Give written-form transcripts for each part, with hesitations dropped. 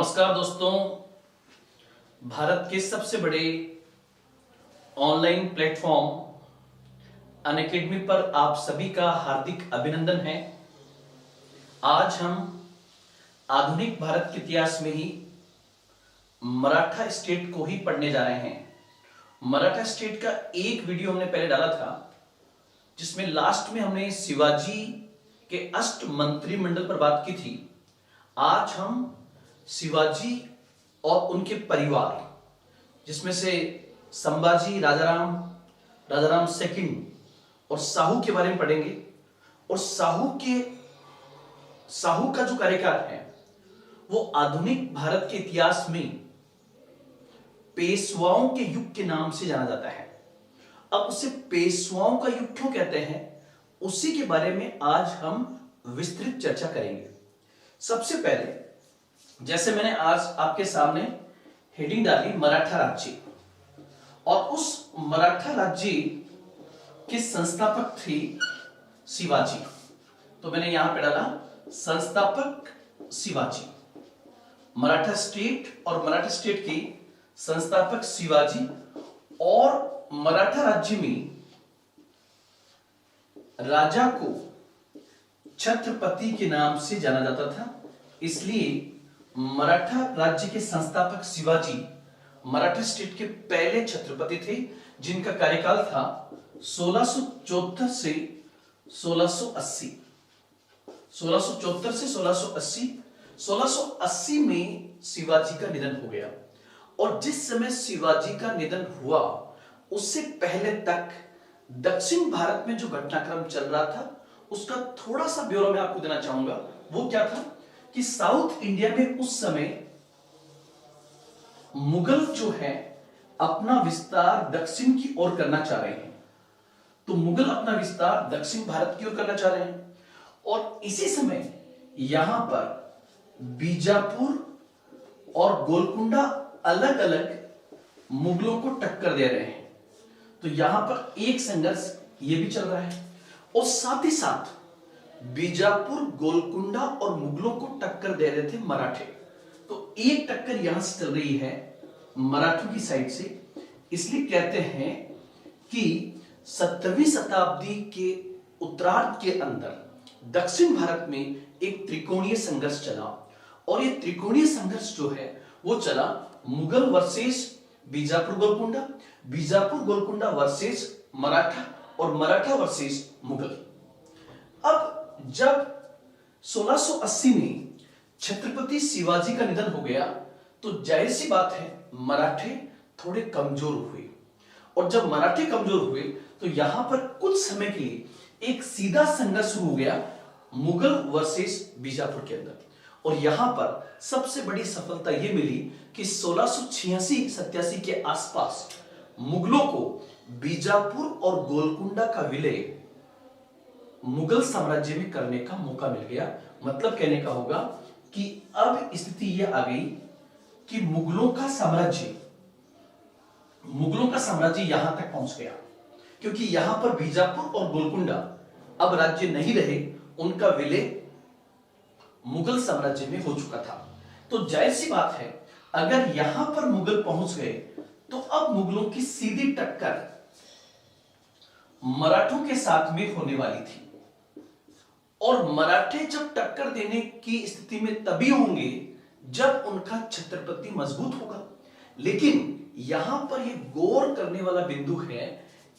नमस्कार दोस्तों, भारत के सबसे बड़े ऑनलाइन प्लेटफॉर्म अनअकैडमी पर आप सभी का हार्दिक अभिनंदन है। आज हम आधुनिक भारत के इतिहास में ही मराठा स्टेट को ही पढ़ने जा रहे हैं। मराठा स्टेट का एक वीडियो हमने पहले डाला था जिसमें लास्ट में हमने शिवाजी के अष्ट मंत्रिमंडल पर बात की थी। आज हम शिवाजी और उनके परिवार जिसमें से संभाजी, राजाराम सेकंड और साहू के बारे में पढ़ेंगे। और साहू का जो कार्यकाल है वो आधुनिक भारत के इतिहास में पेशवाओं के युग के नाम से जाना जाता है। अब उसे पेशवाओं का युग क्यों कहते हैं, उसी के बारे में आज हम विस्तृत चर्चा करेंगे। सबसे पहले जैसे मैंने आज आपके सामने हेडिंग डाली मराठा राज्य, और उस मराठा राज्य के संस्थापक थे शिवाजी। तो मैंने यहां पे डाला संस्थापक शिवाजी। मराठा स्टेट और मराठा स्टेट के संस्थापक शिवाजी। और मराठा राज्य में राजा को छत्रपति के नाम से जाना जाता था, इसलिए मराठा राज्य के संस्थापक शिवाजी मराठा स्टेट के पहले छत्रपति थे, जिनका कार्यकाल था 1674 से 1680। 1674 से 1680। 1680 में शिवाजी का निधन हो गया। और जिस समय शिवाजी का निधन हुआ उससे पहले तक दक्षिण भारत में जो घटनाक्रम चल रहा था उसका थोड़ा सा ब्यौरा मैं आपको देना चाहूंगा। वो क्या था कि साउथ इंडिया में उस समय मुगल जो है अपना विस्तार दक्षिण की ओर करना चाह रहे हैं। तो मुगल अपना विस्तार दक्षिण भारत की ओर करना चाह रहे हैं और इसी समय यहां पर बीजापुर और गोलकुंडा अलग अलग मुगलों को टक्कर दे रहे हैं। तो यहां पर एक संघर्ष ये भी चल रहा है और साथ ही साथ बीजापुर, गोलकुंडा और मुगलों को टक्कर दे रहे थे मराठे। तो एक टक्कर यहां से चल रही है मराठों की साइड से। इसलिए कहते हैं कि 17वीं शताब्दी के उत्तरार्ध के अंदर दक्षिण भारत में एक त्रिकोणीय संघर्ष चला। और ये त्रिकोणीय संघर्ष जो है वो चला मुगल वर्सेस बीजापुर गोलकुंडा, बीजापुर गोलकुंडा वर्सेस मराठा और मराठा वर्सेस मुगल। अब जब 1680 में छत्रपति शिवाजी का निधन हो गया तो जाहिर सी बात है मराठे थोड़े कमजोर हुए। और जब मराठे कमजोर हुए तो यहां पर कुछ समय के लिए एक सीधा संघर्ष शुरू हो गया मुगल वर्सेस बीजापुर के अंदर। और यहां पर सबसे बड़ी सफलता यह मिली कि 1686-87 के आसपास मुगलों को बीजापुर और गोलकुंडा का विलय मुगल साम्राज्य में करने का मौका मिल गया। मतलब कहने का होगा कि अब स्थिति यह आ गई कि मुगलों का साम्राज्य यहां तक पहुंच गया, क्योंकि यहां पर बीजापुर और गोलकुंडा अब राज्य नहीं रहे, उनका विलय मुगल साम्राज्य में हो चुका था। तो जाहिर सी बात है अगर यहां पर मुगल पहुंच गए तो अब मुगलों की सीधी टक्कर मराठों के साथ में होने वाली थी। और मराठे जब टक्कर देने की स्थिति में तभी होंगे जब उनका छत्रपति मजबूत होगा। लेकिन यहां पर यह गौर करने वाला बिंदु है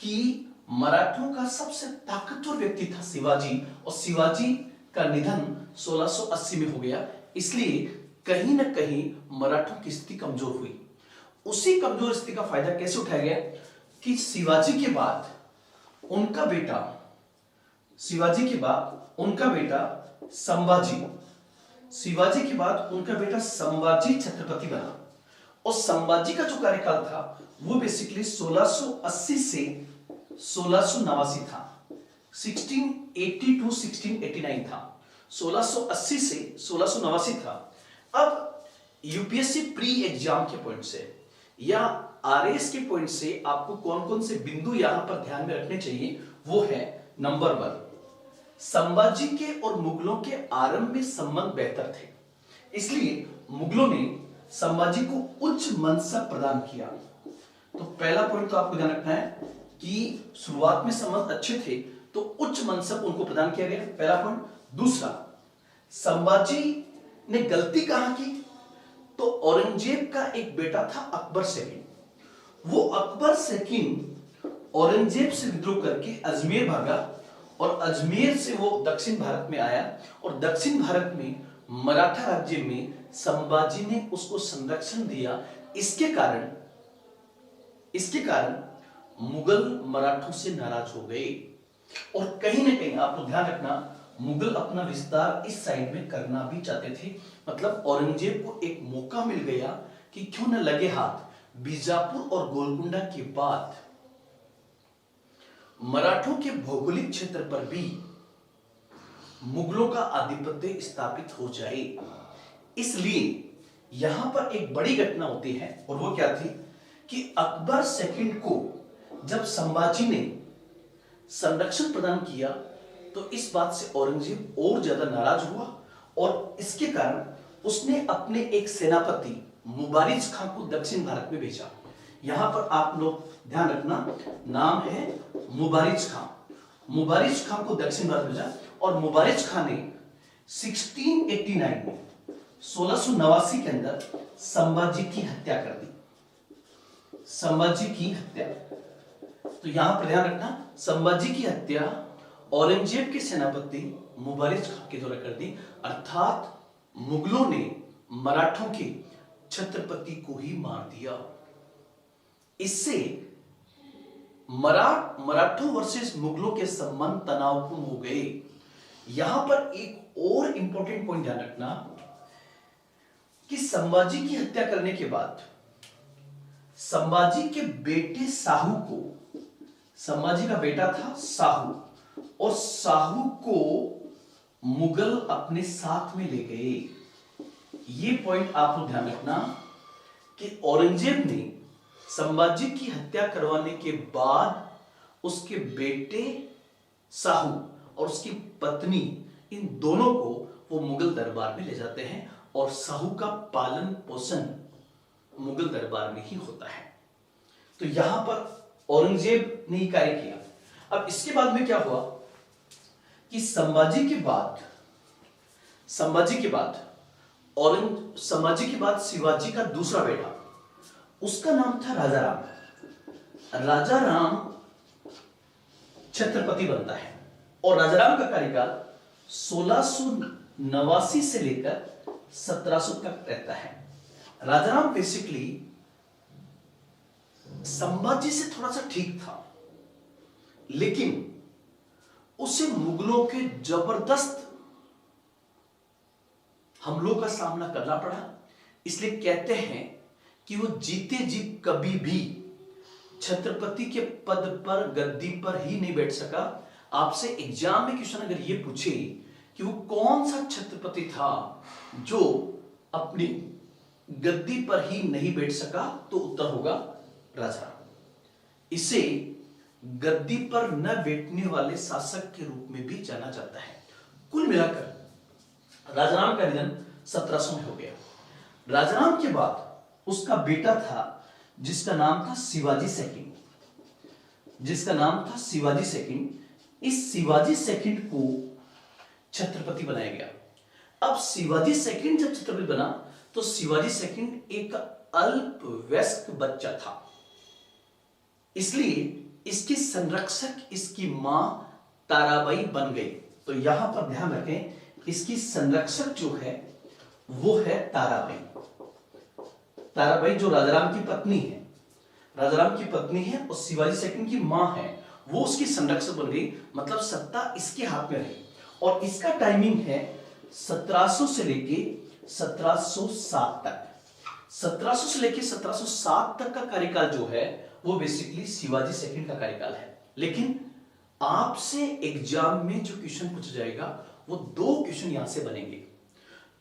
कि मराठों का सबसे ताकतवर व्यक्ति था शिवाजी, और शिवाजी का निधन 1680 में हो गया। इसलिए कहीं ना कहीं मराठों की स्थिति कमजोर हुई। उसी कमजोर स्थिति का फायदा कैसे उठाया गया कि शिवाजी के बाद उनका बेटा संभाजी छत्रपति बना। और संभाजी का जो कार्यकाल था वो बेसिकली 1680 से 1689 था। 1680 to 1689 था। 1680 से 1689 था। अब यूपीएससी प्री एग्जाम के पॉइंट से या आरएस के पॉइंट से आपको कौन कौन से बिंदु यहां पर ध्यान में रखने चाहिए, वो है नंबर 1, संभाजी के और मुगलों के आरंभ में संबंध बेहतर थे, इसलिए मुगलों ने संभाजी को उच्च मनसब प्रदान किया। तो पहला पॉइंट तो आपको ध्यान रखना है कि शुरुआत में संबंध अच्छे थे तो उच्च मनसब उनको प्रदान किया गया, पहला पॉइंट। दूसरा, संभाजी ने गलती कहां की? तो औरंगजेब का एक बेटा था अकबर सेकंड। वो अकबर सेकंड औरंगजेब से विद्रोह करके अजमेर भागा और अजमेर से वो दक्षिण भारत में आया और दक्षिण भारत में मराठा राज्य में संभाजी ने उसको संरक्षण दिया। इसके कारण मुगल मराठों से नाराज हो गए और कहीं ना कहीं आपको ध्यान रखना, मुगल अपना विस्तार इस साइड में करना भी चाहते थे। मतलब औरंगजेब को एक मौका मिल गया कि क्यों न लगे हाथ बीजापुर और गोलकुंडा के बाद मराठों के भौगोलिक क्षेत्र पर भी मुगलों का आधिपत्य स्थापित हो जाए। इसलिए यहां पर एक बड़ी घटना होती है और वो क्या थी कि अकबर सेकंड को जब संभाजी ने संरक्षण प्रदान किया तो इस बात से औरंगजेब और ज्यादा नाराज हुआ और इसके कारण उसने अपने एक सेनापति मुबारिज खां को दक्षिण भारत में भेजा। यहां पर आप लोग ध्यान रखना, नाम है मुबारिज खां। मुबारिज खां को दक्षिण भारत भेजा और मुबारिज खां ने 1689 में 1689 के अंदर संभाजी की हत्या कर दी। संभाजी की हत्या, तो यहां पर ध्यान रखना, संभाजी की हत्या औरंगजेब के सेनापति मुबारिज खां के द्वारा कर दी। अर्थात मुगलों ने मराठों के छत्रपति को ही मार दिया। इससे मराठों वर्सेस मुगलों के संबंध तनावपूर्ण हो गए। यहां पर एक और इंपॉर्टेंट पॉइंट ध्यान रखना कि संभाजी की हत्या करने के बाद संभाजी के बेटे साहू को, संभाजी का बेटा था साहू, और साहू को मुगल अपने साथ में ले गए। ये पॉइंट आपको ध्यान रखना कि औरंगजेब ने संभाजी की हत्या करवाने के बाद उसके बेटे साहू और उसकी पत्नी, इन दोनों को वो मुगल दरबार में ले जाते हैं और साहू का पालन पोषण मुगल दरबार में ही होता है। तो यहां पर औरंगजेब ने कार्य किया। अब इसके बाद में क्या हुआ कि संभाजी के बाद शिवाजी का दूसरा बेटा, उसका नाम था राजा राम। राजा राम छत्रपति बनता है और राजा राम का कार्यकाल 1689 से लेकर 1700 तक रहता है। राजा राम बेसिकली संभाजी से थोड़ा सा ठीक था, लेकिन उसे मुगलों के जबरदस्त हमलों का सामना करना पड़ा। इसलिए कहते हैं कि वो जीते जी कभी भी छत्रपति के पद पर, गद्दी पर ही नहीं बैठ सका। आपसे एग्जाम में क्वेश्चन अगर ये पूछे कि वो कौन सा छत्रपति था जो अपनी गद्दी पर ही नहीं बैठ सका, तो उत्तर होगा राजा। इसे गद्दी पर न बैठने वाले शासक के रूप में भी जाना जाता है। कुल मिलाकर राजाराम का निधन 1700 में हो गया। राजाराम के बाद उसका बेटा था जिसका नाम था शिवाजी सेकंड। इस शिवाजी सेकंड को छत्रपति बनाया गया। अब शिवाजी सेकंड जब छत्रपति बना तो शिवाजी सेकंड एक अल्पवयस्क बच्चा था, इसलिए इसकी संरक्षक इसकी मां ताराबाई बन गई। तो यहां पर ध्यान रखें, इसकी संरक्षक जो है वो है ताराबाई जो राजाराम की पत्नी है और शिवाजी सेकंड की मां है, वो उसकी संरक्षक बन गई। मतलब सत्ता इसके हाथ में रही और इसका टाइमिंग है 1700 से लेके 1707 तक। 1700 से लेके 1707 तक का कार्यकाल जो है वो बेसिकली शिवाजी सेकंड का कार्यकाल है। लेकिन आपसे एग्जाम में जो क्वेश्चन पूछा जाएगा वो दो क्वेश्चन यहां से बनेंगे।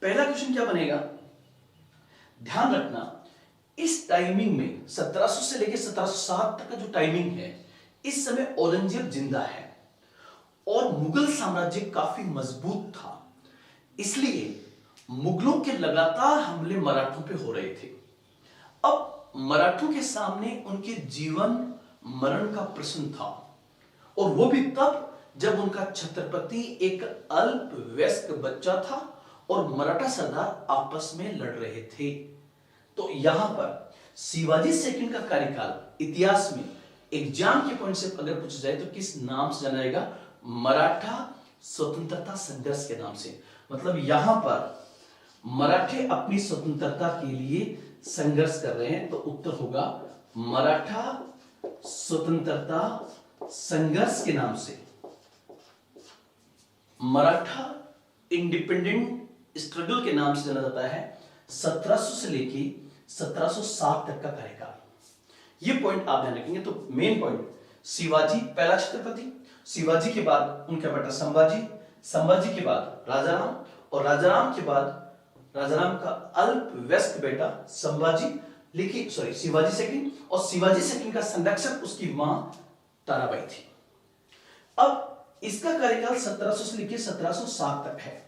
पहला क्वेश्चन क्या बनेगा, ध्यान रखना, इस टाइमिंग में 1700 से लेकर 1707 तक का जो टाइमिंग है, इस समय औरंगजेब जिंदा है और मुगल साम्राज्य काफी मजबूत था। इसलिए मुगलों के लगातार हमले मराठों पे हो रहे थे। अब मराठों के सामने उनके जीवन मरण का प्रश्न था, और वो भी तब जब उनका छत्रपति एक अल्प वयस्क बच्चा था और मराठा सरदार आपस में लड़ रहे थे। तो यहां पर शिवाजी सेकंड का कार्यकाल इतिहास में एग्जाम के पॉइंट से अगर पूछा जाए तो किस नाम से जाना जाएगा? मराठा स्वतंत्रता संघर्ष के नाम से। मतलब यहां पर मराठे अपनी स्वतंत्रता के लिए संघर्ष कर रहे हैं, तो उत्तर होगा मराठा स्वतंत्रता संघर्ष के नाम से। मराठा इंडिपेंडेंट स्ट्रगल के नाम से जाना जाता है 1700 से लेके 1760 तक का कार्यकाल। ये पॉइंट आप ध्यान रखेंगे। तो मेन पॉइंट, शिवाजी पहला छत्रपति, शिवाजी के बाद उनका बेटा संभाजी, संभाजी के बाद राजाराम, और राजाराम के बाद राजाराम का अल्प वयस्क बेटा संभाजी, लेकिन सॉरी शिवाजी सेकंड, और शिवाजी सेकंड का संरक्षक उसकी मां ताराबाई थी। अब इसका कार्यकाल 1700 से लेकर 1760 तक है।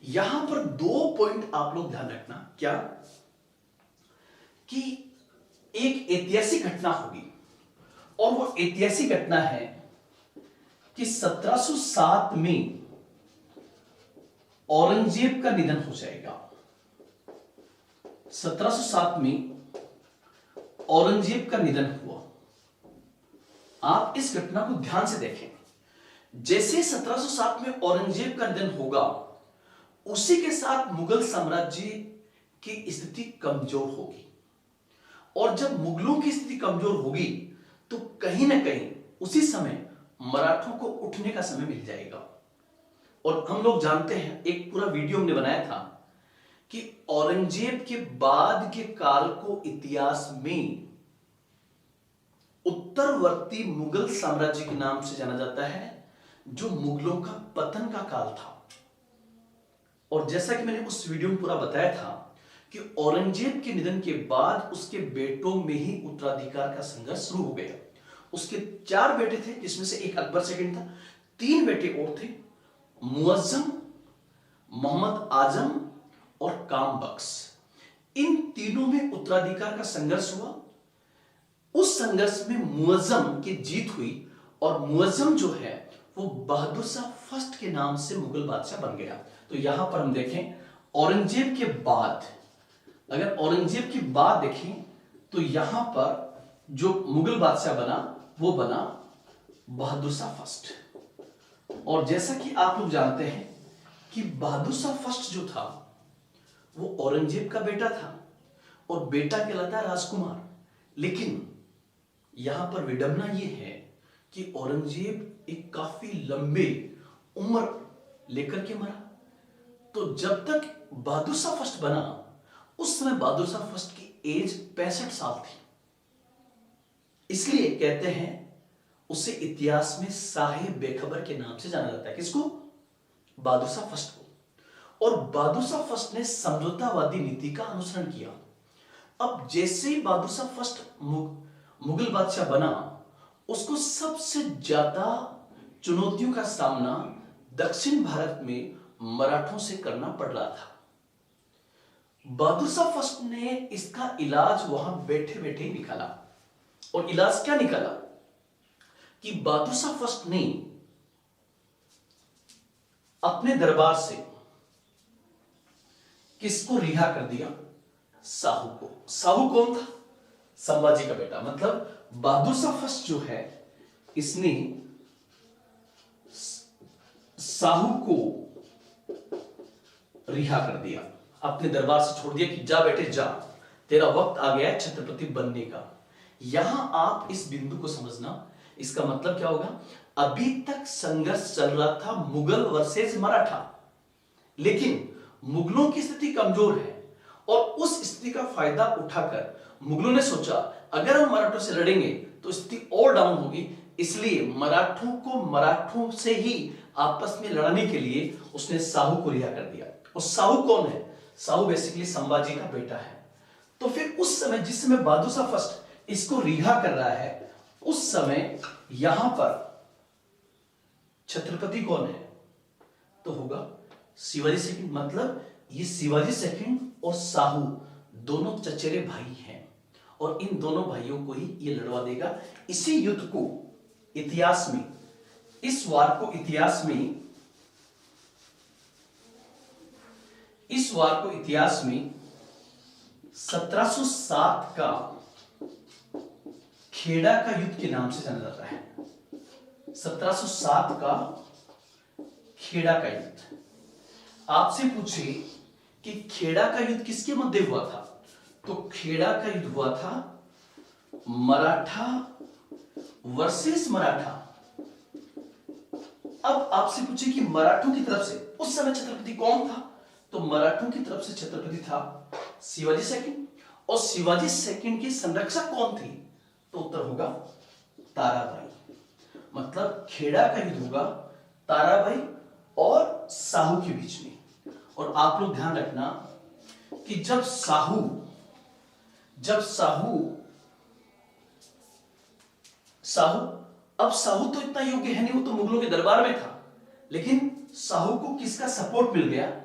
यहां पर दो पॉइंट आप लोग ध्यान रखना, क्या कि एक ऐतिहासिक घटना होगी, और वो ऐतिहासिक घटना है कि 1707 में औरंगजेब का निधन हो जाएगा। 1707 में औरंगजेब का निधन हुआ। आप इस घटना को ध्यान से देखें। जैसे 1707 में औरंगजेब का निधन होगा, उसी के साथ मुगल साम्राज्य की स्थिति कमजोर होगी, और जब मुगलों की स्थिति कमजोर होगी तो कहीं ना कहीं उसी समय मराठों को उठने का समय मिल जाएगा। और हम लोग जानते हैं, एक पूरा वीडियो हमने बनाया था कि औरंगजेब के बाद के काल को इतिहास में उत्तरवर्ती मुगल साम्राज्य के नाम से जाना जाता है, जो मुगलों का पतन का काल था। और जैसा कि मैंने उस वीडियो में पूरा बताया था कि औरंगजेब के निधन के बाद उसके बेटों में ही उत्तराधिकार का संघर्ष शुरू हो गया। उसके 4 बेटे थे, जिसमें से एक अकबर सेकंड था, 3 बेटे और थे, मुअज्जम, मोहम्मद आजम और काम बख्श। इन तीनों में उत्तराधिकार का संघर्ष हुआ। उस संघर्ष में मुअज्जम की जीत हुई, और मुअज्जम जो है वो बहादुर शाह फर्स्ट के नाम से मुगल बादशाह बन गया। तो यहां पर हम देखें, औरंगजेब के बाद, अगर औरंगजेब के बाद देखें तो यहां पर जो मुगल बादशाह बना वो बना बहादुर शाह फर्स्ट। और जैसा कि आप लोग जानते हैं कि बहादुर शाह फर्स्ट जो था वो औरंगजेब का बेटा था, और बेटा कहलाता है राजकुमार। लेकिन यहां पर विडंबना यह है कि औरंगजेब एक काफी लंबे उम्र लेकर के मरा। तो जब तक बहादुर शाह फर्स्ट बना, उस समय बहादुर शाह फर्स्ट की एज 65 साल थी। इसलिए कहते हैं उसे इतिहास में साहे बेखबर के नाम से जाना जाता है। किसको? बहादुर शाह फर्स्ट को। और बहादुर शाह फर्स्ट ने समझौतावादी नीति का अनुसरण किया। अब जैसे ही बहादुर शाह फर्स्ट मुगल बादशाह बना, उसको सबसे ज्यादा चुनौतियों का सामना दक्षिण भारत में मराठों से करना पड़ रहा था। बहादुर शाह फर्स्ट ने इसका इलाज वहां बैठे बैठे ही निकाला। और इलाज क्या निकाला कि बहादुर शाह फर्स्ट ने अपने दरबार से किसको रिहा कर दिया? साहू को। साहू कौन था? संभाजी का बेटा। मतलब बहादुर शाह फर्स्ट जो है, इसने साहू को रिहा कर दिया, अपने दरबार से छोड़ दिया कि जा बेटे जा, तेरा वक्त आ गया है छत्रपति बनने का। यहां आप इस बिंदु को समझना। इसका मतलब क्या होगा? अभी तक संघर्ष चल रहा था मुगल वर्सेस मराठा, लेकिन मुगलों की स्थिति कमजोर है, और उस स्थिति का फायदा उठाकर मुगलों ने सोचा अगर हम मराठों से लड़ेंगे तो स्थिति और डाउन होगी। इसलिए मराठों को मराठों से ही आपस में लड़ने के लिए उसने साहू को रिहा कर दिया। और साहू कौन है? साहू बेसिकली संभाजी का बेटा है। तो फिर उस समय, जिस समय बहादुर शाह फर्स्ट इसको रिहा कर रहा है, उस समय यहां पर छत्रपति कौन है? तो होगा शिवाजी सेकंड। मतलब ये शिवाजी सेकंड और साहू दोनों चचेरे भाई हैं और इन दोनों भाइयों को ही ये लड़वा देगा। इसी युद्ध को इतिहास में, इस वार को इतिहास में 1707 का खेड़ा का युद्ध के नाम से जाना जाता है। 1707 का खेड़ा का युद्ध। आपसे पूछे कि खेड़ा का युद्ध किसके मध्य हुआ था, तो खेड़ा का युद्ध हुआ था मराठा वर्सेस मराठा। अब आपसे पूछे कि मराठों की तरफ से उस समय छत्रपति कौन था, तो मराठों की तरफ से छत्रपति था शिवाजी सेकंड। और शिवाजी सेकंड के संरक्षक कौन थे, तो उत्तर होगा ताराबाई। मतलब खेड़ा का युद्ध होगा ताराबाई और साहू के बीच में। और आप लोग ध्यान रखना कि जब साहू अब साहू तो इतना योग्य है नहीं, वो तो मुगलों के दरबार में था, लेकिन साहू को किसका सपोर्ट मिल गया,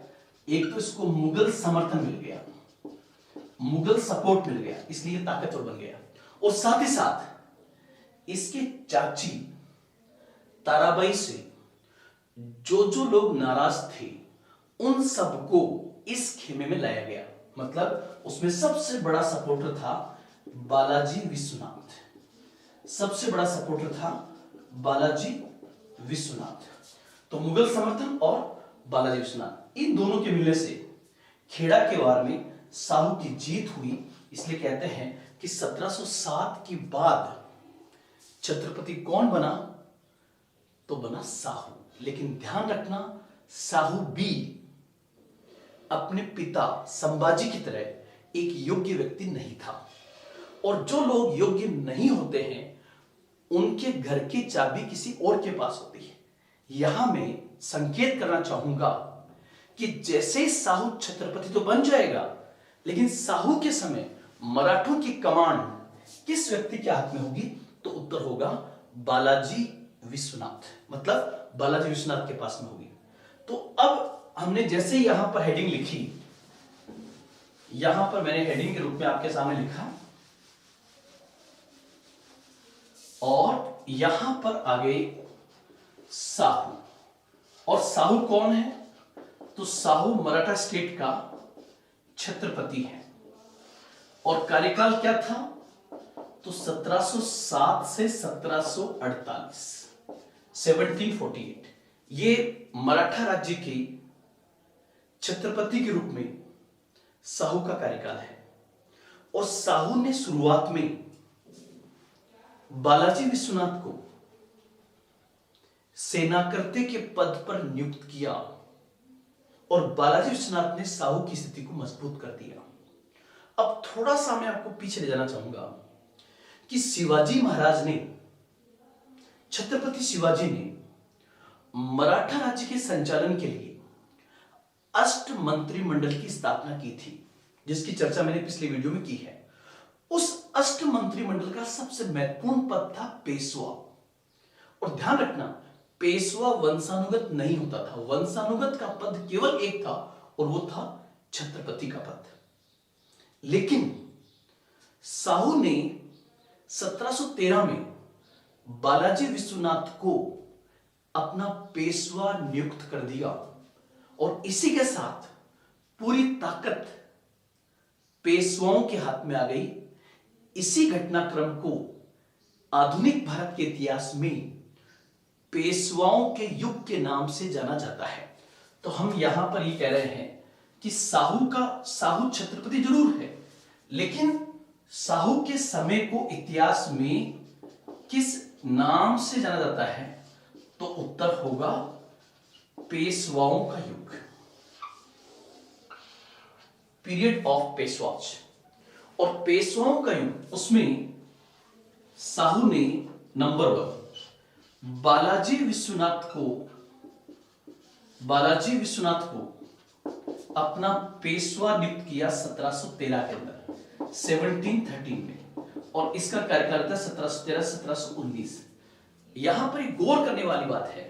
एक तो इसको मुगल समर्थन मिल गया, मुगल सपोर्ट मिल गया, इसलिए ताकतवर बन गया। और साथ ही साथ इसके चाची ताराबाई से जो लोग नाराज थे उन सबको इस खेमे में लाया गया। मतलब उसमें सबसे बड़ा सपोर्टर था बालाजी विश्वनाथ, सबसे बड़ा सपोर्टर था बालाजी विश्वनाथ। तो मुगल समर्थन और बालाजी विश्वनाथ, इन दोनों के मिलने से खेड़ा के वार में साहू की जीत हुई। इसलिए कहते हैं कि 1707 के बाद छत्रपति कौन बना, तो बना साहू। लेकिन ध्यान रखना, साहू भी अपने पिता संभाजी की तरह एक योग्य व्यक्ति नहीं था। और जो लोग योग्य नहीं होते हैं उनके घर की चाबी किसी और के पास होती है। यहां मैं संकेत करना चाहूंगा कि जैसे साहू छत्रपति तो बन जाएगा, लेकिन साहू के समय मराठों की कमांड किस व्यक्ति के हाथ में होगी, तो उत्तर होगा बालाजी विश्वनाथ। मतलब बालाजी विश्वनाथ के पास में होगी। तो अब हमने जैसे यहां पर हेडिंग लिखी, यहां पर मैंने हेडिंग के रूप में आपके सामने लिखा और यहां पर आ गए साहू। और साहू कौन है, तो साहू मराठा स्टेट का छत्रपति है। और कार्यकाल क्या था, तो 1707 से 1748, 1748। ये मराठा राज्य के छत्रपति के रूप में साहू का कार्यकाल है। और साहू ने शुरुआत में बालाजी विश्वनाथ को सेनाकर्ते के पद पर नियुक्त किया और बालाजी विश्वनाथ ने साहू की स्थिति को मजबूत कर दिया। अब थोड़ा सा मैं आपको पीछे ले जाना चाहूंगा कि शिवाजी महाराज ने, छत्रपति शिवाजी ने मराठा राज्य के संचालन के लिए अष्ट मंत्रिमंडल की स्थापना की थी, जिसकी चर्चा मैंने पिछले वीडियो में की है। उस अष्ट मंत्रिमंडल का सबसे महत्वपूर्ण पद था पेशवा। और ध्यान रखना, पेशवा वंशानुगत नहीं होता था, वंशानुगत का पद केवल एक था और वो था छत्रपति का पद। लेकिन साहू ने 1713 में बालाजी विश्वनाथ को अपना पेशवा नियुक्त कर दिया और इसी के साथ पूरी ताकत पेशवाओं के हाथ में आ गई। इसी घटनाक्रम को आधुनिक भारत के इतिहास में पेशवाओं के युग के नाम से जाना जाता है। तो हम यहां पर ये कह रहे हैं कि साहू छत्रपति जरूर है, लेकिन साहू के समय को इतिहास में किस नाम से जाना जाता है, तो उत्तर होगा पेशवाओं का युग, पीरियड ऑफ पेशवाज। और पेशवाओं का युग, उसमें साहू ने नंबर 1 बालाजी विश्वनाथ को अपना पेशवा नियुक्त किया 1713 के अंदर, 1713 में। और इसका कार्यकाल था 1713-1719। यहां पर एक गौर करने वाली बात है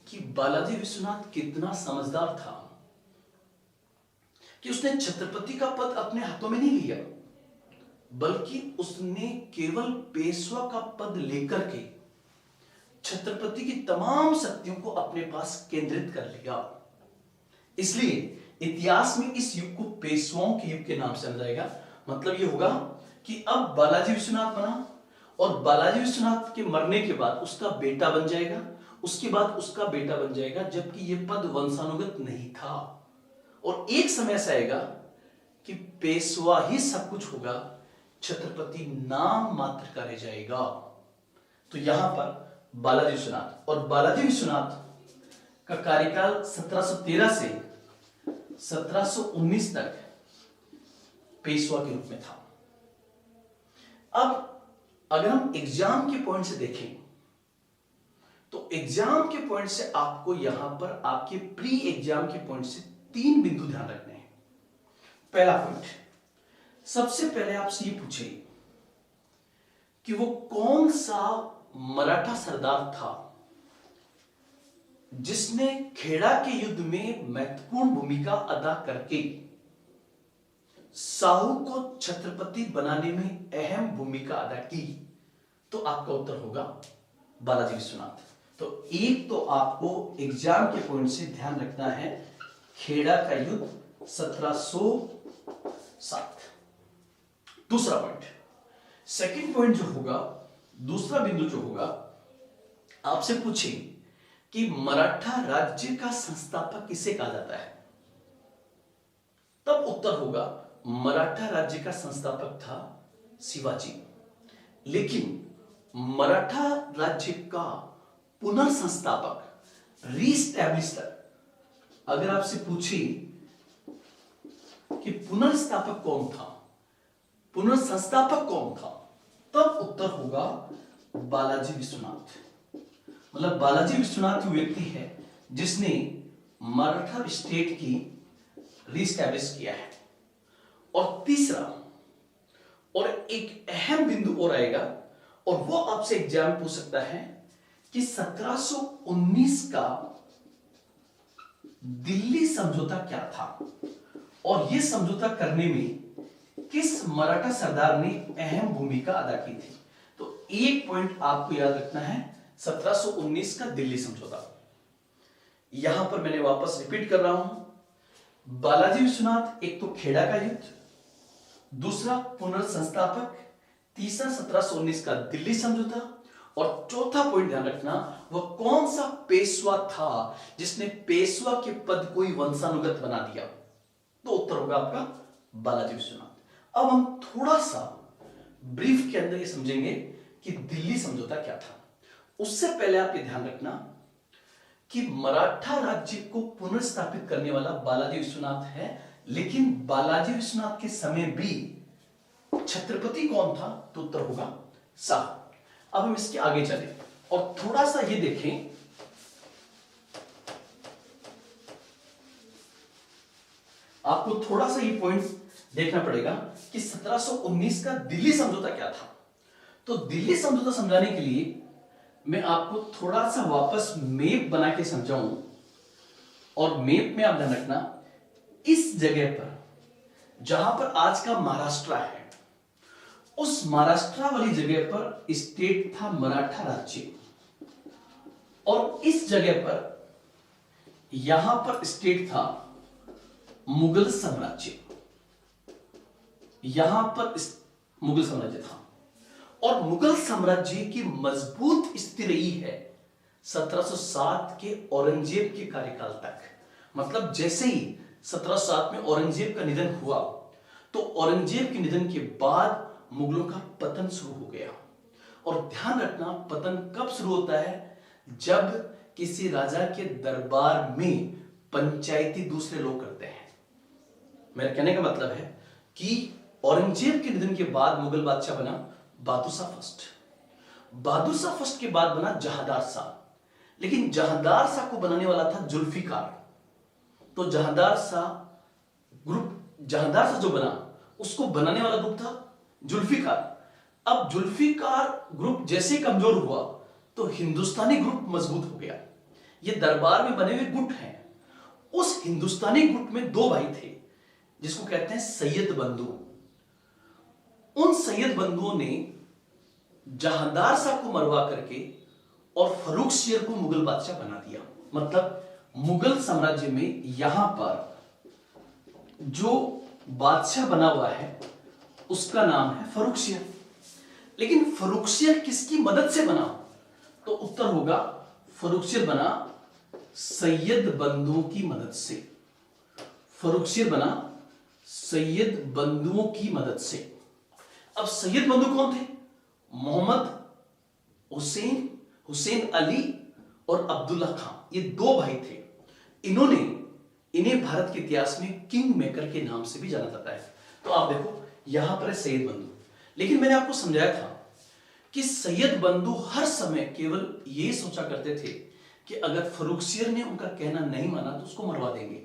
कि बालाजी विश्वनाथ कितना समझदार था। कि उसने छत्रपति का पद अपने हाथों में नहीं लिया, बल्कि उसने केवल पेशवा का पद लेकर के छत्रपति की तमाम शक्तियों को अपने पास केंद्रित कर लिया। इसलिए इतिहास में इस युग को पेशवाओं के युग के नाम से जाना जाएगा। मतलब यह होगा कि अब बालाजी विश्वनाथ बना और बालाजी विश्वनाथ के मरने के बाद उसका बेटा बन जाएगा, उसके बाद उसका बेटा बन जाएगा, जबकि यह पद वंशानुगत नहीं था। और एक समय ऐसा आएगा कि पेशवा ही सब कुछ होगा, छत्रपति नाम मात्र का रह जाएगा। तो यहां पर बालाजी विश्वनाथ, और बालाजी विश्वनाथ का कार्यकाल 1713 से 1719 तक पेशवा के रूप में था। अब अगर हम एग्जाम के पॉइंट से देखें तो एग्जाम के पॉइंट से आपको यहां पर आपके प्री एग्जाम के पॉइंट से 3 बिंदु ध्यान रखने हैं। पहला पॉइंट, सबसे पहले आपसे ये पूछे कि वो कौन सा मराठा सरदार था जिसने खेड़ा के युद्ध में महत्वपूर्ण भूमिका अदा करके साहू को छत्रपति बनाने में अहम भूमिका अदा की। तो आपका उत्तर होगा बालाजी विश्वनाथ। तो एक तो आपको एग्जाम के पॉइंट से ध्यान रखना है, खेड़ा का युद्ध 1707। दूसरा पॉइंट, सेकंड पॉइंट जो होगा, दूसरा बिंदु जो होगा, आपसे पूछे कि मराठा राज्य का संस्थापक किसे कहा जाता है, तब उत्तर होगा मराठा राज्य का संस्थापक था शिवाजी। लेकिन मराठा राज्य का पुनर्संस्थापक, रीस्टैब्लिशर, अगर आपसे पूछे कि पुनर्स्थापक कौन था, पुनर्संस्थापक कौन था, तब उत्तर होगा बालाजी विश्वनाथ। मतलब बालाजी विश्वनाथ वो व्यक्ति है जिसने मराठा स्टेट की रीस्टैब्लिश किया है। और तीसरा और एक अहम बिंदु और आएगा, और वो आपसे एग्जाम पूछ सकता है कि 1719 का दिल्ली समझौता क्या था और यह समझौता करने में किस मराठा सरदार ने अहम भूमिका अदा की थी। तो एक पॉइंट आपको याद रखना है, 1719 का दिल्ली समझौता। यहां पर मैंने वापस रिपीट कर रहा हूं, बालाजी विश्वनाथ एक तो खेड़ा का युद्ध, दूसरा पुनर्संस्थापक, तीसरा 1719 का दिल्ली समझौता, और चौथा पॉइंट ध्यान रखना, वह कौन सा पेशवा था जिसने पेशवा के पद को ही वंशानुगत बना दिया। तो उत्तर होगा आपका बालाजी विश्वनाथ। अब हम थोड़ा सा ब्रीफ के अंदर ये समझेंगे कि दिल्ली समझौता क्या था। उससे पहले आप ये ध्यान रखना कि मराठा राज्य को पुनर्स्थापित करने वाला बालाजी विश्वनाथ है, लेकिन बालाजी विश्वनाथ के समय भी छत्रपति कौन था, तो उत्तर होगा शाह। अब हम इसके आगे चलें और थोड़ा सा ये देखें, आपको थोड़ा सा ये पॉइंट देखना पड़ेगा कि 1719 का दिल्ली समझौता क्या था। तो दिल्ली समझौता समझाने के लिए मैं आपको थोड़ा सा वापस मैप बना के समझाऊं, और मैप में आप ध्यान रखना, इस जगह पर जहां पर आज का महाराष्ट्र है, उस महाराष्ट्र वाली जगह पर स्टेट था मराठा राज्य, और इस जगह पर यहां पर स्टेट था मुगल साम्राज्य। यहां पर मुगल साम्राज्य था, और मुगल साम्राज्य की मजबूत स्थिति रही है 1707 के औरंगजेब के कार्यकाल तक। मतलब जैसे ही 1707 में औरंगजेब का निधन हुआ, तो औरंगजेब के निधन के बाद मुगलों का पतन शुरू हो गया। और ध्यान रखना, पतन कब शुरू होता है, जब किसी राजा के दरबार में पंचायती दूसरे लोग करते हैं। मेरा कहने का मतलब है कि औरंगजेब के निधन के बाद मुगल बादशाह बना बहादुर शाह फर्स्ट। बहादुर शाह फर्स्ट के बाद बना जहांदार शाह, लेकिन जहांदार शाह को बनाने वाला था जुल्फिकार। तो जहांदार शाह जो बना, उसको बनाने वाला ग्रुप था जुल्फिकार। अब जुल्फिकार ग्रुप जैसे कमजोर हुआ तो हिंदुस्तानी ग्रुप मजबूत हो गया। ये दरबार में बने हुए गुट हैं। उस हिंदुस्तानी गुट में 2 भाई थे, जिसको कहते हैं सैयद बंधु। उन सैयद बंधुओं ने जहांदार साहब को मरवा करके और फर्रुख शेर को मुगल बादशाह बना दिया। मतलब मुगल साम्राज्य में यहां पर जो बादशाह बना हुआ है उसका नाम है फर्रुख शेर। लेकिन फर्रुख शेर किसकी मदद से बना? तो उत्तर होगा फर्रुख शेर बना सैयद बंधुओं की मदद से। फर्रुख शेर बना सैयद बंधुओं की मदद से। अब सैयद बंधु कौन थे? मोहम्मद, हुसैन, हुसैन अली और अब्दुल्ला खान, ये दो भाई थे। इन्हें भारत के इतिहास में किंग मेकर के नाम से भी जाना जाता है। तो आप देखो यहां पर है सैयद बंधु। लेकिन मैंने आपको समझाया था कि सैयद बंधु हर समय केवल यही सोचा करते थे कि अगर फर्रुख शेर ने उनका कहना नहीं माना तो उसको मरवा देंगे।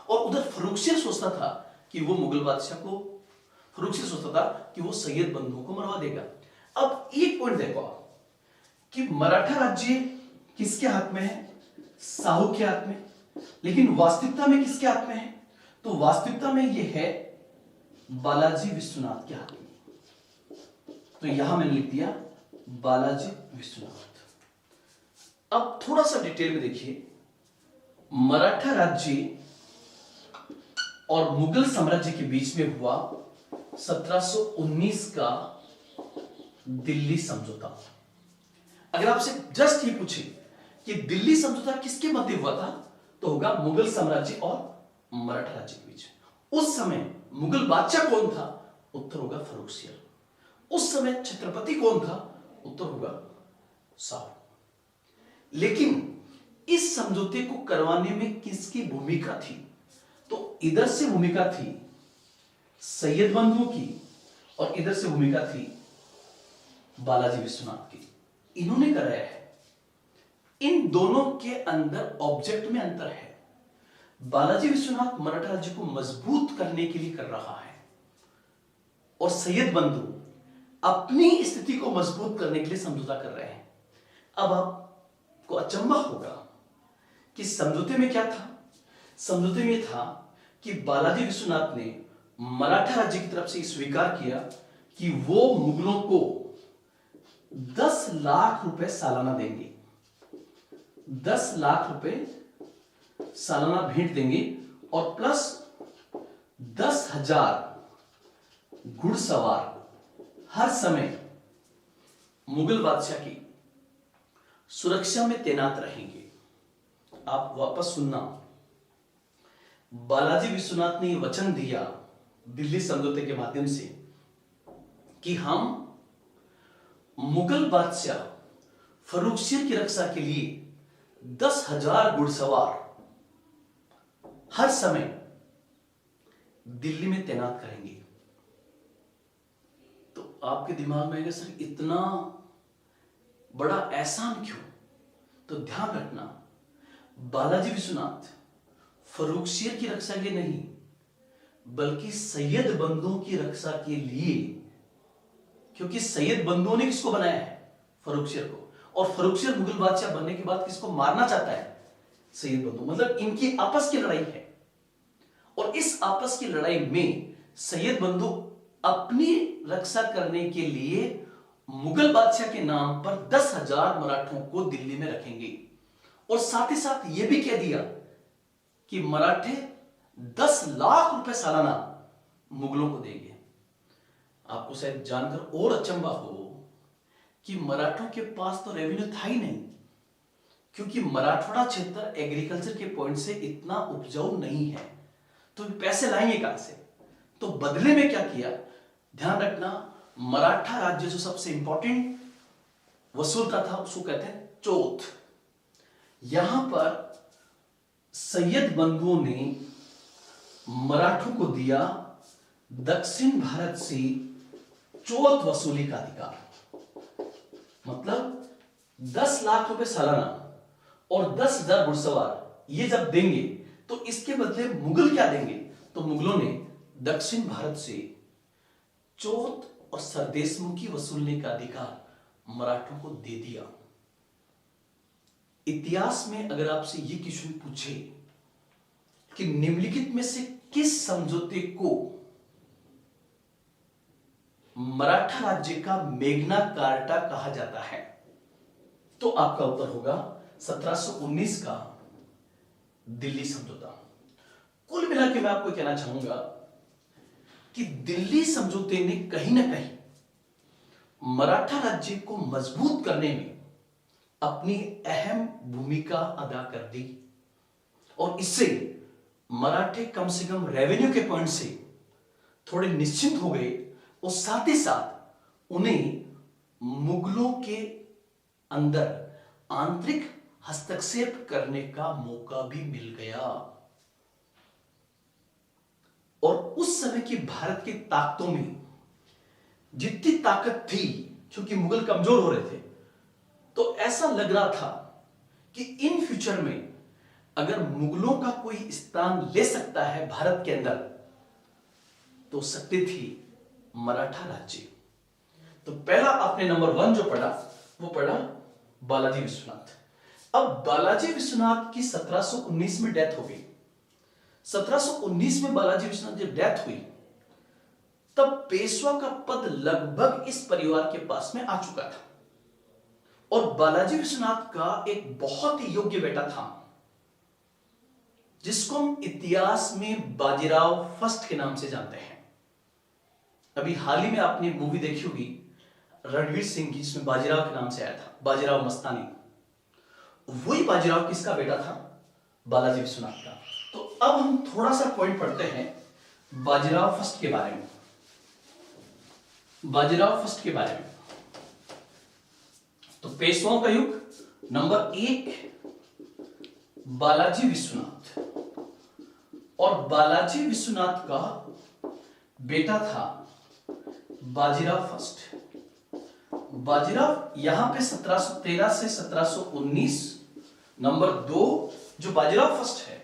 और उधर फर्रुख शेर सोचता था कि वो मुगल बादशाह को, फर्रुख शेर सोचता था कि वो सैयद बंधुओं को मरवा देगा। अब एक पॉइंट देखो आप कि मराठा राज्य किसके हाथ में है? शाहू के हाथ में। लेकिन वास्तविकता में किसके हाथ में है? तो वास्तविकता में यह है बालाजी विश्वनाथ के हाथ में। तो यहां मैंने लिख दिया बालाजी विश्वनाथ। अब थोड़ा सा डिटेल में देखिए, मराठा राज्य और मुगल साम्राज्य के बीच में हुआ 1719 का दिल्ली समझौता। अगर आपसे जस्ट ये पूछे कि दिल्ली समझौता किसके मध्य हुआ था, तो होगा मुगल साम्राज्य और मराठा राज्य के बीच। उस समय मुगल बादशाह कौन था? उत्तर होगा फर्रुख शेर। उस समय छत्रपति कौन था? उत्तर होगा शाहू। लेकिन इस समझौते को करवाने में किसकी भूमिका थी? तो इधर से भूमिका थी सैयद बंधुओं की और इधर से भूमिका थी बालाजी विश्वनाथ की। इन्होंने कराया है। इन दोनों के अंदर ऑब्जेक्ट में अंतर है। बालाजी विश्वनाथ मराठा राज्य को मजबूत करने के लिए कर रहा है और सैयद बंधु अपनी स्थिति को मजबूत करने के लिए समझौता कर रहे हैं। अब आपको अचंभा होगा कि समझौते में क्या था? समझौते में था कि बालाजी विश्वनाथ ने मराठा राज्य की तरफ से स्वीकार किया कि वो मुगलों को 10 लाख रुपए सालाना देंगे। 10 लाख रुपए सालाना भेंट देंगे और प्लस 10,000 घुड़सवार हर समय मुगल बादशाह की सुरक्षा में तैनात रहेंगे। आप वापस सुनना, बालाजी विश्वनाथ ने यह वचन दिया दिल्ली समझौते के माध्यम से कि हम मुगल बादशाह फर्रुख शेर की रक्षा के लिए 10,000 घुड़सवार हर समय दिल्ली में तैनात करेंगे। तो आपके दिमाग में आएगा सर इतना बड़ा एहसान क्यों? तो ध्यान रखना, बालाजी विश्वनाथ फर्रुख शेर की रक्षा के लिए नहीं बल्कि सैयद बंधुओं की रक्षा के लिए, क्योंकि सैयद बंधुओं ने किसको बनाया है? फर्रुख शेर को। और फर्रुख शेर मुगल बादशाह बनने के बाद किसको मारना चाहता है? सैयद बंधु। मतलब इनकी आपस की लड़ाई है और इस आपस की लड़ाई में सैयद बंधु अपनी रक्षा करने के लिए मुगल बादशाह के नाम पर 10,000 मराठों को दिल्ली में रखेंगे और साथ ही साथ यह भी कह दिया कि मराठे 10 लाख रुपए सालाना मुगलों को देंगे। आपको शायद जानकर और अचंभा हो कि मराठों के पास तो रेवेन्यू था ही नहीं, क्योंकि मराठवाड़ा क्षेत्र एग्रीकल्चर के पॉइंट से इतना उपजाऊ नहीं है, तो पैसे लाएंगे कहां से? तो बदले में क्या किया? ध्यान रखना, मराठा राज्य जो सबसे इंपॉर्टेंट वसूल का था उसको कहते हैं चौथ। यहां पर सैयद बंधुओं ने मराठों को दिया दक्षिण भारत से चौथ वसूली का अधिकार। मतलब 10 लाख रुपए सालाना और 10,000 घुड़सवार ये जब देंगे तो इसके बदले मुगल क्या देंगे? तो मुगलों ने दक्षिण भारत से चौथ और सरदेशमुखी वसूलने का अधिकार मराठों को दे दिया। इतिहास में अगर आपसे ये क्वेश्चन पूछे कि निम्नलिखित में से किस समझौते को मराठा राज्य का मेग्ना कार्टा कहा जाता है? तो आपका उत्तर होगा 1719 का दिल्ली समझौता। कुल मिला के मैं आपको कहना चाहूंगा कि दिल्ली समझौते ने कहीं ना कहीं मराठा राज्य को मजबूत करने में अपनी अहम भूमिका अदा कर दी और इससे मराठे कम से कम रेवेन्यू के पॉइंट से थोड़े निश्चिंत हो गए और साथ ही साथ उन्हें मुगलों के अंदर आंतरिक हस्तक्षेप करने का मौका भी मिल गया। और उस समय की भारत की ताकतों में जितनी ताकत थी, क्योंकि मुगल कमजोर हो रहे थे, तो ऐसा लग रहा था कि इन फ्यूचर में अगर मुगलों का कोई स्थान ले सकता है भारत के अंदर तो सकती थी मराठा राज्य। तो पहला आपने नंबर 1 जो पढ़ा वो पढ़ा बालाजी विश्वनाथ। अब बालाजी विश्वनाथ की 1719 में डेथ हो गई। 1719 में बालाजी विश्वनाथ जब डेथ हुई तब पेशवा का पद लगभग इस परिवार के पास में आ चुका था और बालाजी विश्वनाथ का एक बहुत ही योग्य बेटा था जिसको हम इतिहास में बाजीराव फर्स्ट के नाम से जानते हैं। अभी हाल ही में आपने मूवी देखी होगी रणवीर सिंह की, जिसमें बाजीराव के नाम से आया था, बाजीराव मस्तानी। वही बाजीराव किसका बेटा था? बालाजी विश्वनाथ का। तो अब हम थोड़ा सा पॉइंट पढ़ते हैं बाजीराव फर्स्ट के बारे में। बाजीराव फर्स्ट के बारे में तो पेशवाओं का युग नंबर 1 बालाजी विश्वनाथ, और बालाजी विश्वनाथ का बेटा था बाजीराव फर्स्ट। बाजीराव यहां पे 1713 से 1719। नंबर 2 जो बाजीराव फर्स्ट है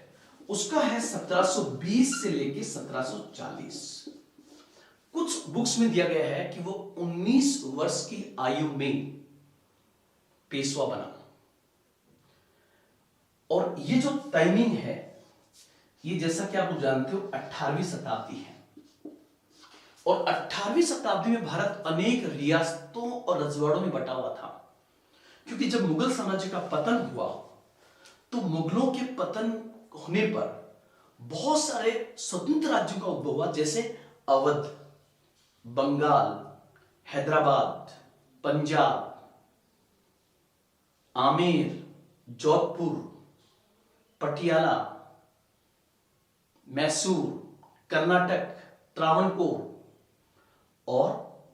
उसका है 1720 से लेके 1740। कुछ बुक्स में दिया गया है कि वो 19 वर्ष की आयु में पेशवा बना। और ये जो टाइमिंग है ये जैसा कि आप लोग जानते हो 18वीं शताब्दी है और 18वीं शताब्दी में भारत अनेक रियासतों और रजवाड़ों में बटा हुआ था, क्योंकि जब मुगल साम्राज्य का पतन हुआ तो मुगलों के पतन होने पर बहुत सारे स्वतंत्र राज्यों का उद्भव हुआ, जैसे अवध, बंगाल, हैदराबाद, पंजाब, आमेर, जोधपुर, पटियाला, मैसूर, कर्नाटक, त्रावणकोर और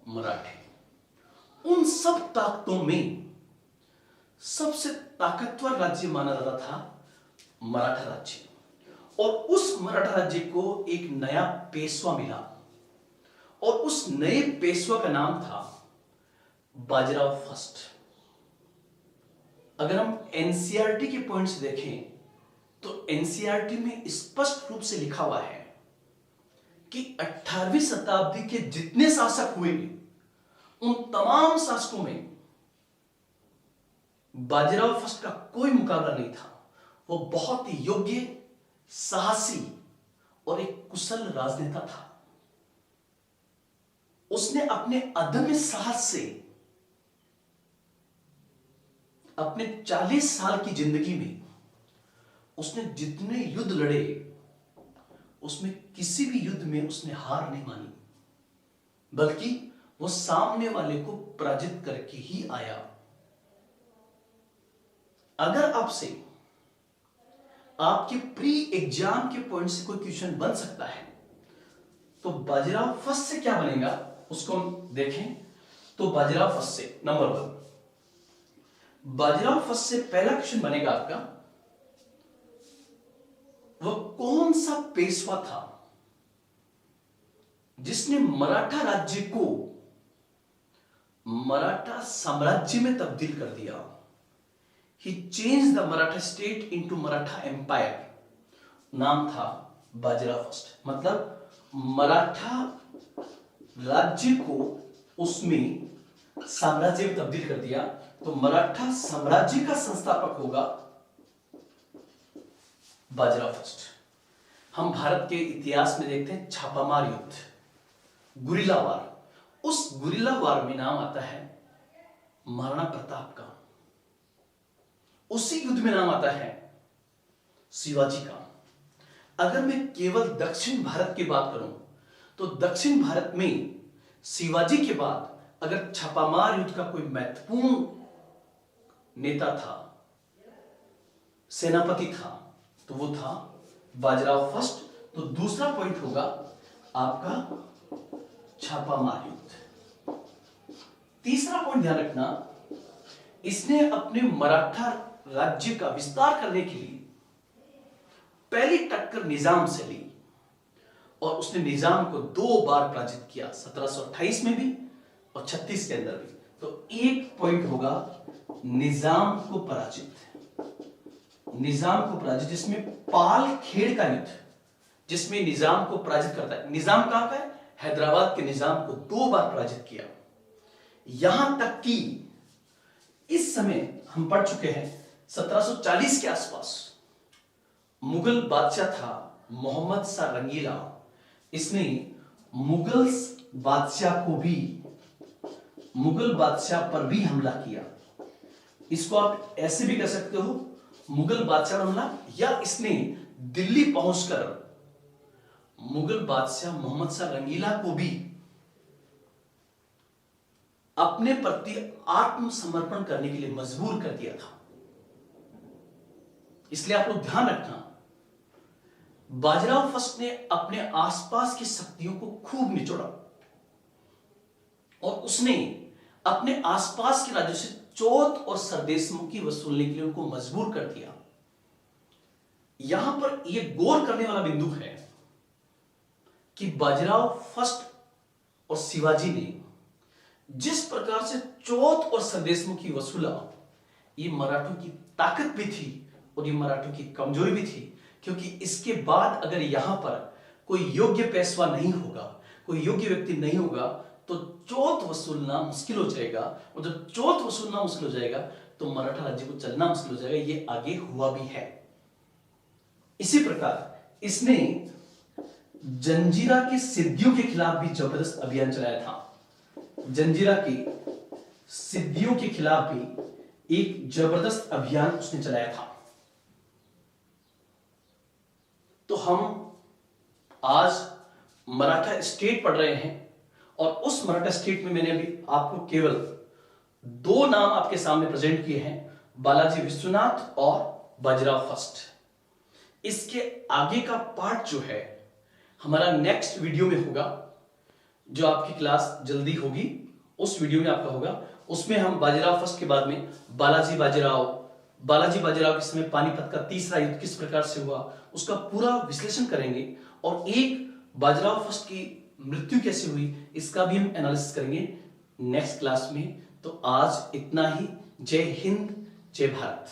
मराठे। उन सब ताकतों में सबसे ताकतवर राज्य माना जाता था मराठा राज्य, और उस मराठा राज्य को एक नया पेशवा मिला और उस नए पेशवा का नाम था बाजीराव फर्स्ट। अगर हम एनसीईआरटी के पॉइंट से देखें तो एनसीईआरटी में स्पष्ट रूप से लिखा हुआ है कि 18वीं शताब्दी के जितने शासक हुए उन तमाम शासकों में बाजीराव फर्स्ट का कोई मुकाबला नहीं था। वो बहुत ही योग्य, साहसी और एक कुशल राजनेता था। उसने अपने अदम्य साहस से अपने 40 साल की जिंदगी में उसने जितने युद्ध लड़े उसमें किसी भी युद्ध में उसने हार नहीं मानी, बल्कि वो सामने वाले को पराजित करके ही आया। अगर आपसे आपके प्री एग्जाम के पॉइंट से कोई क्वेश्चन बन सकता है तो बाजीराव फर्स्ट से क्या बनेगा उसको हम देखें। तो बाजीराव फर्स्ट से नंबर 1, बाजीराव फर्स्ट से पहला क्वेश्चन बनेगा आपका, वह कौन सा पेशवा था जिसने मराठा राज्य को मराठा साम्राज्य में तब्दील कर दिया। He changed the Maratha state into Maratha Empire। नाम था बाजीराव फर्स्ट। मतलब मराठा राज्य को उसमें साम्राज्य में तब्दील कर दिया। तो मराठा साम्राज्य का संस्थापक होगा बाजीराव फर्स्ट। हम भारत के इतिहास में देखते हैं छापामार युद्ध, गुरिल्ला वार। उस गुरिल्ला वार में नाम आता है महाराणा प्रताप का। उसी युद्ध में नाम आता है शिवाजी का। अगर मैं केवल दक्षिण भारत की बात करूं तो दक्षिण भारत में शिवाजी के बाद अगर छापामार युद्ध का कोई महत्वपूर्ण नेता था, सेनापति था, तो वो था बाजीराव फर्स्ट। तो दूसरा पॉइंट होगा आपका छापामार युद्ध। तीसरा पॉइंट ध्यान रखना, इसने अपने मराठा राज्य का विस्तार करने के लिए पहली टक्कर निजाम से ली और उसने निजाम को 2 बार पराजित किया, 1728 में भी और 36 के अंदर भी। तो एक पॉइंट होगा निजाम को पराजित, निजाम को पराजित, जिसमें पाल खेड़ का युद्ध, जिसमें निजाम को पराजित करता है। निजाम कहां का है? हैदराबाद के निजाम को 2 बार पराजित किया। यहां तक कि इस समय हम पढ़ चुके हैं 1740 के आसपास मुगल बादशाह था मोहम्मद शाह रंगीला। इसने मुगल बादशाह पर भी हमला किया। इसको आप ऐसे भी कह सकते हो, मुगल बादशाह पर हमला, या इसने दिल्ली पहुंचकर मुगल बादशाह मोहम्मद शाह रंगीला को भी अपने प्रति आत्मसमर्पण करने के लिए मजबूर कर दिया था। इसलिए आप लोग ध्यान रखना, बाजीराव फर्स्ट ने अपने आसपास की शक्तियों को खूब निचोड़ा और उसने अपने आसपास के राज्यों से चौथ और सरदेशमुखी वसूलने के लिए उनको मजबूर कर दिया। यहां पर यह गौर करने वाला बिंदु है कि बाजीराव फर्स्ट और शिवाजी ने जिस प्रकार से चौथ और सरदेशमुखी वसूला, ये मराठों की ताकत भी थी और ये मराठों की कमजोरी भी थी। क्योंकि इसके बाद अगर यहां पर कोई योग्य पेशवा नहीं होगा, कोई योग्य व्यक्ति नहीं होगा, तो चौथ वसूलना मुश्किल हो जाएगा, और जब चौथ वसूलना मुश्किल हो जाएगा तो मराठा राज्य को चलना मुश्किल हो जाएगा। ये आगे हुआ भी है। इसी प्रकार इसने जंजीरा की सिद्धियों के खिलाफ भी जबरदस्त अभियान चलाया था। जंजीरा की सिद्धियों के खिलाफ भी एक जबरदस्त अभियान उसने चलाया था। तो हम आज मराठा स्टेट पढ़ रहे हैं और उस मराठा स्टेट में मैंने अभी आपको केवल 2 नाम आपके सामने प्रेजेंट किए हैं, बालाजी विश्वनाथ और बाजीराव फर्स्ट। इसके आगे का पार्ट जो है हमारा नेक्स्ट वीडियो में होगा, जो आपकी क्लास जल्दी होगी, उस वीडियो में आपका होगा। उसमें हम बाजीराव फर्स्ट के बाद में बालाजी बाजीराव के समय पानीपत का तीसरा युद्ध किस प्रकार से हुआ, उसका पूरा विश्लेषण करेंगे और एक बाजीराव फर्स्ट की मृत्यु कैसे हुई, इसका भी हम एनालिसिस करेंगे नेक्स्ट क्लास में। तो आज इतना ही। जय हिंद, जय भारत।